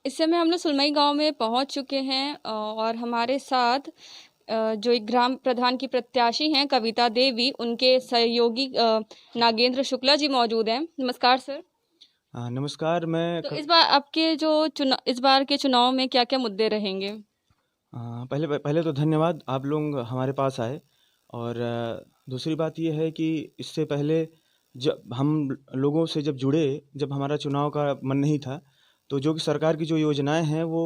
इस समय हम लोग सुलमई गांव में पहुंच चुके हैं और हमारे साथ जो एक ग्राम प्रधान की प्रत्याशी हैं कविता देवी, उनके सहयोगी नागेंद्र शुक्ला जी मौजूद हैं। नमस्कार सर। नमस्कार। मैं तो इस बार आपके जो इस बार के चुनाव में क्या क्या मुद्दे रहेंगे? पहले पहले तो धन्यवाद, आप लोग हमारे पास आए। और दूसरी बात ये है कि इससे पहले जब हम लोगों से जब जुड़े, जब हमारा चुनाव का मन नहीं था, तो जो कि सरकार की जो योजनाएं हैं वो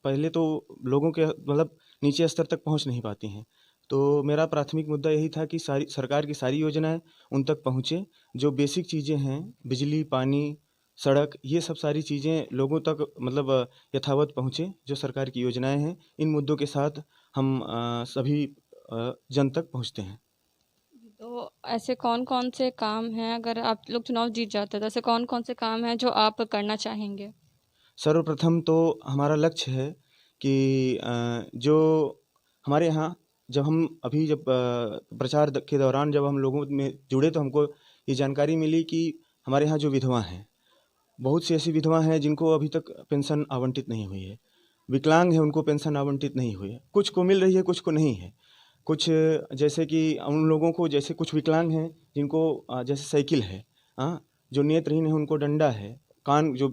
पहले तो लोगों के मतलब नीचे स्तर तक पहुंच नहीं पाती हैं। तो मेरा प्राथमिक मुद्दा यही था कि सारी सरकार की सारी योजनाएं उन तक पहुँचे। जो बेसिक चीज़ें हैं, बिजली, पानी, सड़क, ये सब सारी चीज़ें लोगों तक मतलब यथावत पहुँचे। जो सरकार की योजनाएं हैं, इन मुद्दों के साथ हम सभी जन तक पहुँचते हैं। तो ऐसे कौन कौन से काम हैं, अगर आप लोग चुनाव जीत जाते हैं तो ऐसे कौन कौन से काम हैं जो आप करना चाहेंगे? सर्वप्रथम तो हमारा लक्ष्य है कि जो हमारे यहाँ जब हम अभी जब प्रचार के दौरान जब हम लोगों में जुड़े तो हमको ये जानकारी मिली कि हमारे यहाँ जो विधवा हैं, बहुत सी ऐसी विधवा हैं जिनको अभी तक पेंशन आवंटित नहीं हुई है। विकलांग हैं, उनको पेंशन आवंटित नहीं हुई है। कुछ को मिल रही है, कुछ को नहीं है। कुछ जैसे कि उन लोगों को, जैसे कुछ विकलांग हैं जिनको जैसे साइकिल है, जो नेत्रहीन है उनको डंडा है, कान जो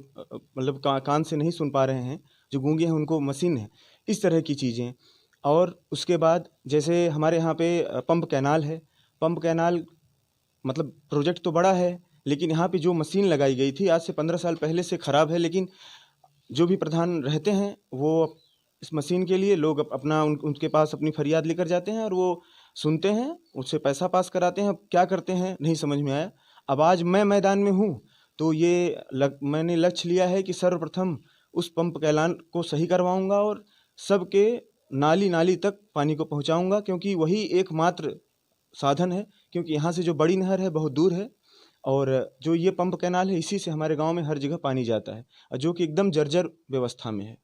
मतलब कान से नहीं सुन पा रहे हैं, जो गूंगे हैं उनको मशीन है, इस तरह की चीज़ें। और उसके बाद जैसे हमारे यहाँ पे पंप कैनाल है। पंप कैनाल मतलब प्रोजेक्ट तो बड़ा है, लेकिन यहाँ पे जो मशीन लगाई गई थी आज से 15 साल पहले से ख़राब है। लेकिन जो भी प्रधान रहते हैं वो इस मशीन के लिए लोग अपना उनके पास अपनी फरियाद लेकर जाते हैं और वो सुनते हैं, उससे पैसा पास कराते हैं। अब क्या करते हैं नहीं समझ में आया। अब आज मैं मैदान में हूँ तो मैंने लक्ष्य लिया है कि सर्वप्रथम उस पंप कैलान को सही करवाऊंगा और सबके नाली नाली तक पानी को पहुंचाऊंगा, क्योंकि वही एकमात्र साधन है। क्योंकि यहाँ से जो बड़ी नहर है बहुत दूर है, और जो ये पंप कैनाल है इसी से हमारे गांव में हर जगह पानी जाता है, और जो कि एकदम जर्जर व्यवस्था में है।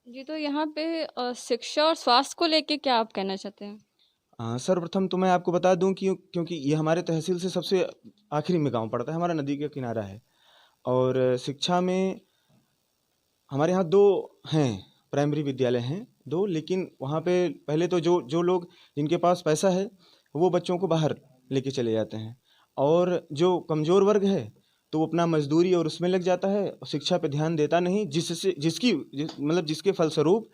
जी, तो यहाँ पे शिक्षा और स्वास्थ्य को लेके क्या आप कहना चाहते हैं? सर्वप्रथम तो मैं आपको बता दूं कि क्योंकि ये हमारे तहसील से सबसे आखिरी में गांव पड़ता है, हमारा नदी का किनारा है। और शिक्षा में हमारे यहाँ दो हैं, प्राइमरी विद्यालय हैं दो। लेकिन वहाँ पे पहले तो जो जो लोग जिनके पास पैसा है वो बच्चों को बाहर लेके चले जाते हैं, और जो कमज़ोर वर्ग है तो वो अपना मजदूरी और उसमें लग जाता है और शिक्षा पे ध्यान देता नहीं, मतलब जिसके फलस्वरूप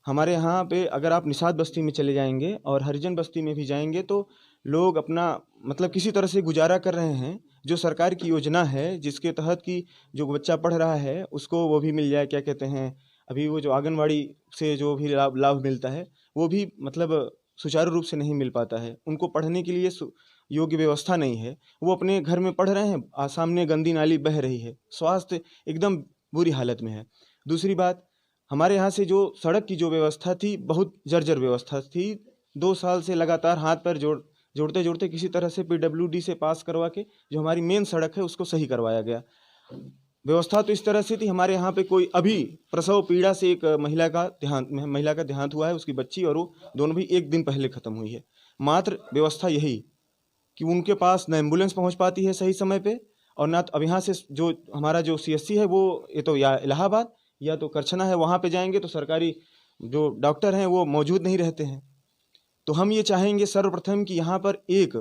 हमारे यहाँ पे अगर आप निषाद बस्ती में चले जाएंगे और हरिजन बस्ती में भी जाएंगे तो लोग अपना मतलब किसी तरह से गुजारा कर रहे हैं। जो सरकार की योजना है जिसके तहत कि जो बच्चा पढ़ रहा है उसको वो भी मिल जाए, क्या कहते हैं, अभी वो जो आंगनवाड़ी से जो भी लाभ लाभ मिलता है वो भी मतलब सुचारू रूप से नहीं मिल पाता है। उनको पढ़ने के लिए योग्य व्यवस्था नहीं है। वो अपने घर में पढ़ रहे हैं, सामने गंदी नाली बह रही है, स्वास्थ्य एकदम बुरी हालत में है। दूसरी बात, हमारे यहाँ से जो सड़क की जो व्यवस्था थी बहुत जर्जर व्यवस्था थी। 2 साल से लगातार हाथ पैर जोड़ते जोड़ते किसी तरह से पीडब्ल्यूडी से पास करवा के जो हमारी मेन सड़क है उसको सही करवाया गया। व्यवस्था तो इस तरह से थी, हमारे यहाँ पे कोई अभी प्रसव पीड़ा से एक महिला का देहांत हुआ है, उसकी बच्ची और वो दोनों भी एक दिन पहले ख़त्म हुई है। मात्र व्यवस्था यही कि उनके पास न एम्बुलेंस पहुँच पाती है सही समय पे, और ना अब यहाँ से जो हमारा जो सीएससी है वो ये तो या इलाहाबाद या तो करछना है, वहाँ पे जाएंगे तो सरकारी जो डॉक्टर हैं वो मौजूद नहीं रहते हैं। तो हम ये चाहेंगे सर्वप्रथम कि यहाँ पर एक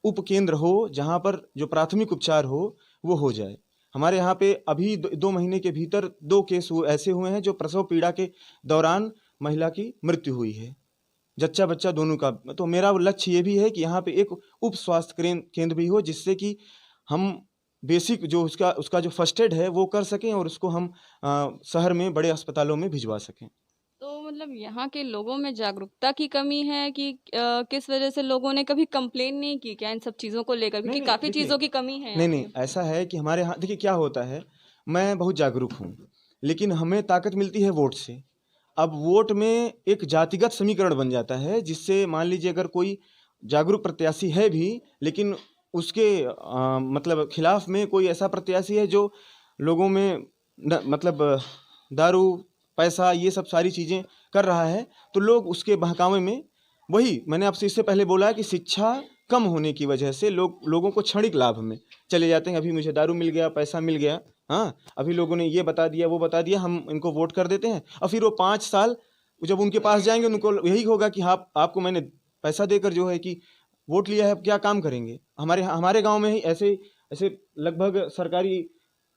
उप केंद्र हो जहाँ पर जो प्राथमिक उपचार वो हो जाए। हमारे यहाँ पे अभी 2 महीने के भीतर 2 केस ऐसे हुए हैं जो प्रसव पीड़ा के दौरान महिला की मृत्यु हुई है, जच्चा बच्चा दोनों का। तो मेरा लक्ष्य ये भी है कि यहाँ पे एक उप स्वास्थ्य केंद्र भी हो, जिससे कि हम बेसिक जो उसका उसका जो फर्स्ट एड है वो कर सकें और उसको हम शहर में बड़े अस्पतालों में भिजवा सकें। तो मतलब यहाँ के लोगों में जागरूकता की कमी है कि किस वजह से लोगों ने कभी कंप्लेन नहीं की क्या इन सब चीज़ों को लेकर, नहीं क्योंकि नहीं काफ़ी देखिए, चीज़ों की कमी है नहीं यहाँ नहीं पे। ऐसा है कि हमारे यहाँ देखिए क्या होता है। मैं बहुत जागरूक हूँ, लेकिन हमें ताकत मिलती है वोट से। अब वोट में एक जातिगत समीकरण बन जाता है, जिससे मान लीजिए अगर कोई जागरूक प्रत्याशी है भी, लेकिन उसके मतलब खिलाफ में कोई ऐसा प्रत्याशी है जो लोगों में मतलब दारू, पैसा, ये सब सारी चीज़ें कर रहा है, तो लोग उसके बहकावे में, वही मैंने आपसे इससे पहले बोला है कि शिक्षा कम होने की वजह से लोगों को क्षणिक लाभ में चले जाते हैं। अभी मुझे दारू मिल गया, पैसा मिल गया, हाँ, अभी लोगों ने ये बता दिया, वो बता दिया, हम इनको वोट कर देते हैं और फिर वो 5 साल जब उनके पास जाएंगे उनको यही होगा कि हाँ, आपको मैंने पैसा देकर जो है कि वोट लिया है, अब क्या काम करेंगे। हमारे गाँव में ही ऐसे ऐसे लगभग सरकारी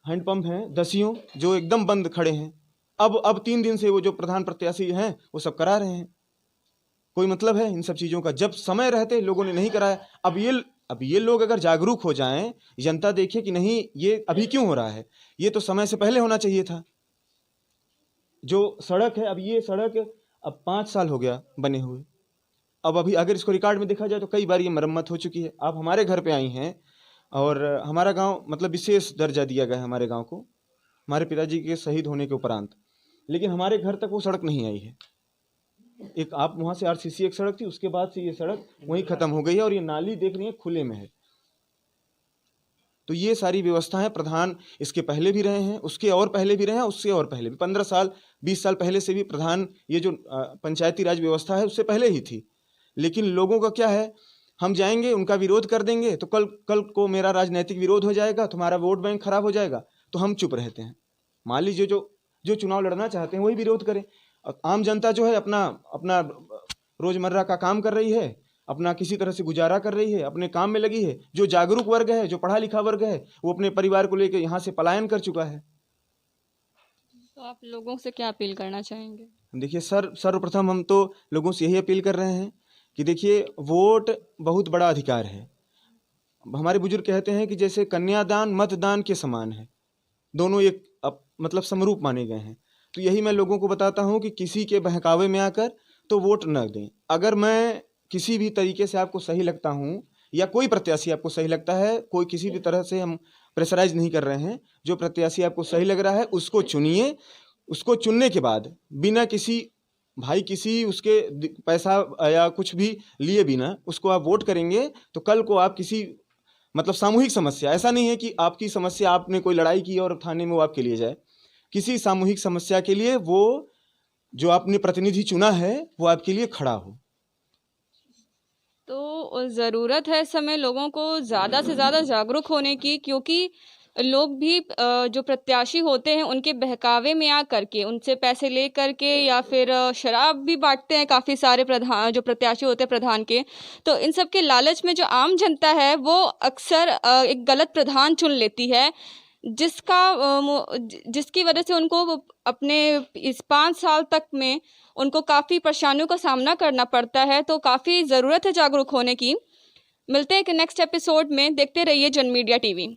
हैंडपम्प हैं 10 जो एकदम बंद खड़े हैं। अब 3 दिन से वो जो प्रधान प्रत्याशी हैं वो सब करा रहे हैं। कोई मतलब है इन सब चीज़ों का? जब समय रहते लोगों ने नहीं कराया। अब ये लोग अगर जागरूक हो जाएं, जनता देखे कि नहीं ये अभी क्यों हो रहा है, ये तो समय से पहले होना चाहिए था। जो सड़क है, अब ये सड़क अब 5 साल हो गया बने हुए, अब अभी अगर इसको रिकॉर्ड में देखा जाए तो कई बार ये मरम्मत हो चुकी है। आप हमारे घर पे आई हैं और हमारा गांव मतलब विशेष दर्जा दिया गया है हमारे गांव को, हमारे पिताजी के शहीद होने के उपरांत, लेकिन हमारे घर तक वो सड़क नहीं आई है। एक आप वहाँ से आरसीसी एक सड़क थी, उसके बाद से ये सड़क वहीं ख़त्म हो गई है और ये नाली देख रही है खुले में है। तो ये सारी व्यवस्थाएं प्रधान इसके पहले भी रहे हैं, उसके और पहले भी रहे हैं, उससे और पहले भी 15 साल 20 साल पहले से भी प्रधान ये जो पंचायती राज व्यवस्था है उससे पहले ही थी। लेकिन लोगों का क्या है, हम जाएंगे उनका विरोध कर देंगे तो कल को मेरा राजनीतिक विरोध हो जाएगा, तुम्हारा वोट बैंक खराब हो जाएगा, तो हम चुप रहते हैं। मान लीजिए जो चुनाव लड़ना चाहते हैं वही विरोध करें। आम जनता जो है अपना रोजमर्रा का काम कर रही है, अपना किसी तरह से गुजारा कर रही है, अपने काम में लगी है। जो जागरूक वर्ग है, जो पढ़ा लिखा वर्ग है, वो अपने परिवार को लेकर यहाँ से पलायन कर चुका है। तो आप लोगों से क्या अपील करना चाहेंगे? देखिए सर्वप्रथम हम तो लोगों से यही अपील कर रहे हैं कि देखिए वोट बहुत बड़ा अधिकार है। हमारे बुजुर्ग कहते हैं कि जैसे कन्यादान मतदान के समान है, दोनों एक मतलब समरूप माने गए हैं। तो यही मैं लोगों को बताता हूँ कि किसी के बहकावे में आकर तो वोट न दें। अगर मैं किसी भी तरीके से आपको सही लगता हूँ या कोई प्रत्याशी आपको सही लगता है, कोई किसी भी तरह से हम प्रेशराइज नहीं कर रहे हैं, जो प्रत्याशी आपको सही लग रहा है उसको चुनिए। उसको चुनने के बाद बिना किसी उसके पैसा या कुछ भी लिए बिना उसको आप वोट करेंगे तो कल को आप किसी मतलब सामूहिक समस्या, ऐसा नहीं है कि आपकी समस्या आपने कोई लड़ाई की और थाने में वो आपके लिए जाए, किसी सामूहिक समस्या के लिए वो जो आपने प्रतिनिधि चुना है वो आपके लिए खड़ा हो। तो ज़रूरत है इस समय लोगों को ज़्यादा से ज़्यादा जागरूक होने की, क्योंकि लोग भी जो प्रत्याशी होते हैं उनके बहकावे में आ करके उनसे पैसे ले करके या फिर शराब भी बांटते हैं काफ़ी सारे जो प्रत्याशी होते हैं प्रधान के। तो इन सब के लालच में जो आम जनता है वो अक्सर एक गलत प्रधान चुन लेती है, जिसकी वजह से उनको अपने इस 5 साल तक में उनको काफ़ी परेशानियों का सामना करना पड़ता है। तो काफ़ी ज़रूरत है जागरूक होने की। मिलते हैं कि नेक्स्ट एपिसोड में। देखते रहिए जन मीडिया टीवी।